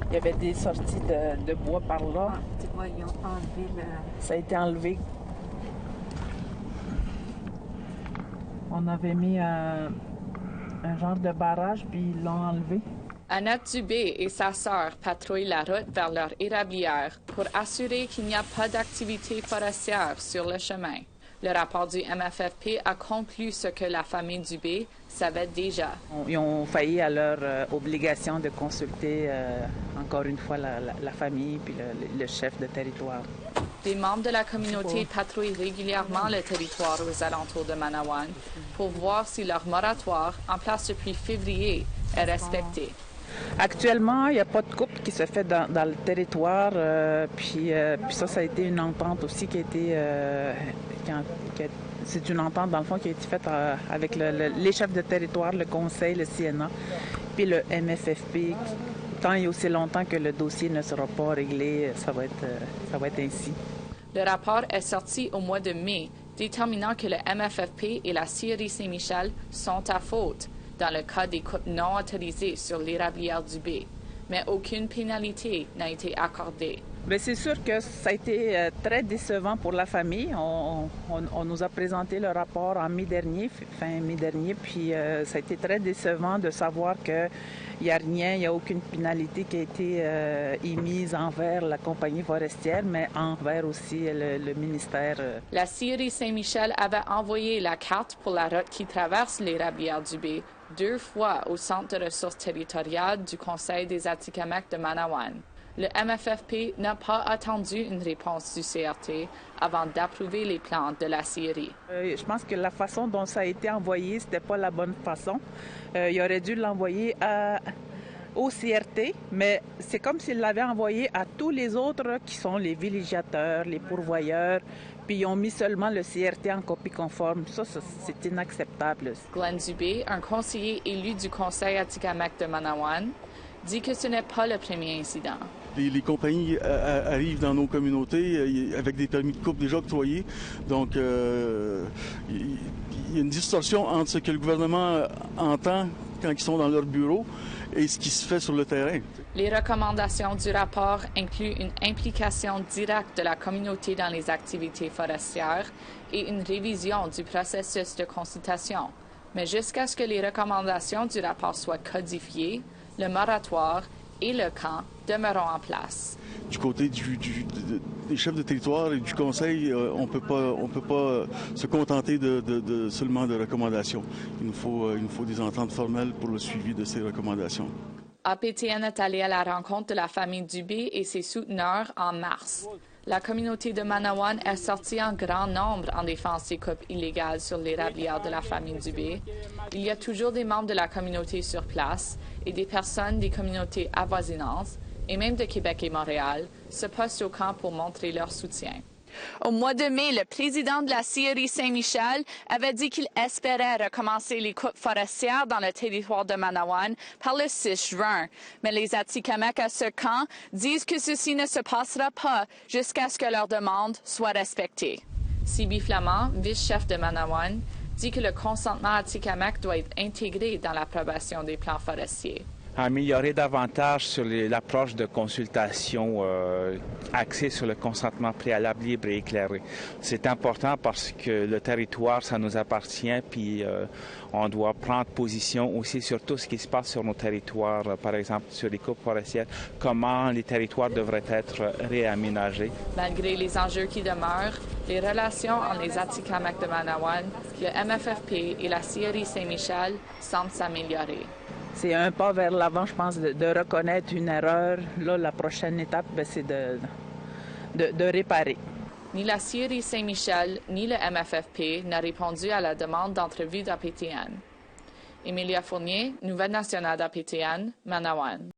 Il y avait des sorties de bois par là. Ah, tu vois, ils ont enlevé le... Ça a été enlevé. On avait mis un genre de barrage, puis ils l'ont enlevé. Annette Dubé et sa sœur patrouillent la route vers leur érablière pour assurer qu'il n'y a pas d'activité forestière sur le chemin. Le rapport du MFFP a conclu ce que la famille Dubé savait déjà. Ils ont failli à leur obligation de consulter encore une fois la famille puis le chef de territoire. Des membres de la communauté patrouillent régulièrement le territoire aux alentours de Manawan pour voir si leur moratoire, en place depuis février, est respecté. Actuellement, il n'y a pas de coupe qui se fait dans le territoire. Puis ça a été une entente aussi qui a été... c'est une entente, dans le fond, qui a été faite avec les chefs de territoire, le conseil, le CNA, puis le MFFP. Tant et aussi longtemps que le dossier ne sera pas réglé, ça va être ainsi. Le rapport est sorti au mois de mai, déterminant que le MFFP et la scierie Saint-Michel sont à faute dans le cas des coupes non autorisées sur l'érablière Dubé, mais aucune pénalité n'a été accordée. Bien, c'est sûr que ça a été très décevant pour la famille. On nous a présenté le rapport en mi-dernier, fin mi-dernier, puis ça a été très décevant de savoir qu'il n'y a rien, il n'y a aucune pénalité qui a été émise envers la compagnie forestière, mais envers aussi le ministère. La scierie Saint-Michel avait envoyé la carte pour la route qui traverse l'érablière Dubé 2 fois au Centre de ressources territoriales du Conseil des Atikamekw de Manawan. Le MFFP n'a pas attendu une réponse du CRT avant d'approuver les plans de la scierie. Je pense que la façon dont ça a été envoyé, c'était pas la bonne façon. Il aurait dû l'envoyer au CRT, mais c'est comme s'il l'avait envoyé à tous les autres qui sont les villégiateurs, les pourvoyeurs, puis ils ont mis seulement le CRT en copie conforme. Ça c'est inacceptable. Glenn Dubé, un conseiller élu du Conseil Atikamekw de Manawan, dit que ce n'est pas le premier incident. Les compagnies arrivent dans nos communautés avec des permis de coupe déjà octroyés. Donc, il y a une distorsion entre ce que le gouvernement entend quand ils sont dans leur bureau et ce qui se fait sur le terrain. Les recommandations du rapport incluent une implication directe de la communauté dans les activités forestières et une révision du processus de consultation. Mais jusqu'à ce que les recommandations du rapport soient codifiées, le moratoire et le camp demeureront en place. Du côté des chefs de territoire et du conseil, on ne peut pas se contenter seulement de recommandations. Il nous faut des ententes formelles pour le suivi de ces recommandations. APTN est allé à la rencontre de la famille Dubé et ses souteneurs en mars. La communauté de Manawan est sortie en grand nombre en défense des coupes illégales sur l'érablière de la famille Dubé. Il y a toujours des membres de la communauté sur place et des personnes des communautés avoisinantes, et même de Québec et Montréal, se postent au camp pour montrer leur soutien. Au mois de mai, le président de la scierie Saint-Michel avait dit qu'il espérait recommencer les coupes forestières dans le territoire de Manawan par le 6 juin. Mais les Atikamekw à ce camp disent que ceci ne se passera pas jusqu'à ce que leurs demandes soient respectées. Sibi Flamand, vice-chef de Manawan, dit que le consentement Atikamekw doit être intégré dans l'approbation des plans forestiers. Améliorer davantage sur l'approche de consultation axée sur le consentement préalable libre et éclairé. C'est important parce que le territoire, ça nous appartient, puis on doit prendre position aussi sur tout ce qui se passe sur nos territoires, par exemple sur les coupes forestières, comment les territoires devraient être réaménagés. Malgré les enjeux qui demeurent, les relations entre les Atikamekw de Manawan, le MFFP et la scierie Saint-Michel semblent s'améliorer. C'est un pas vers l'avant, je pense, de reconnaître une erreur. Là, la prochaine étape, c'est de réparer. Ni la scierie Saint-Michel ni le MFFP n'a répondu à la demande d'entrevue d'APTN. Emilia Fournier, Nouvelle nationale d'APTN, Manawan.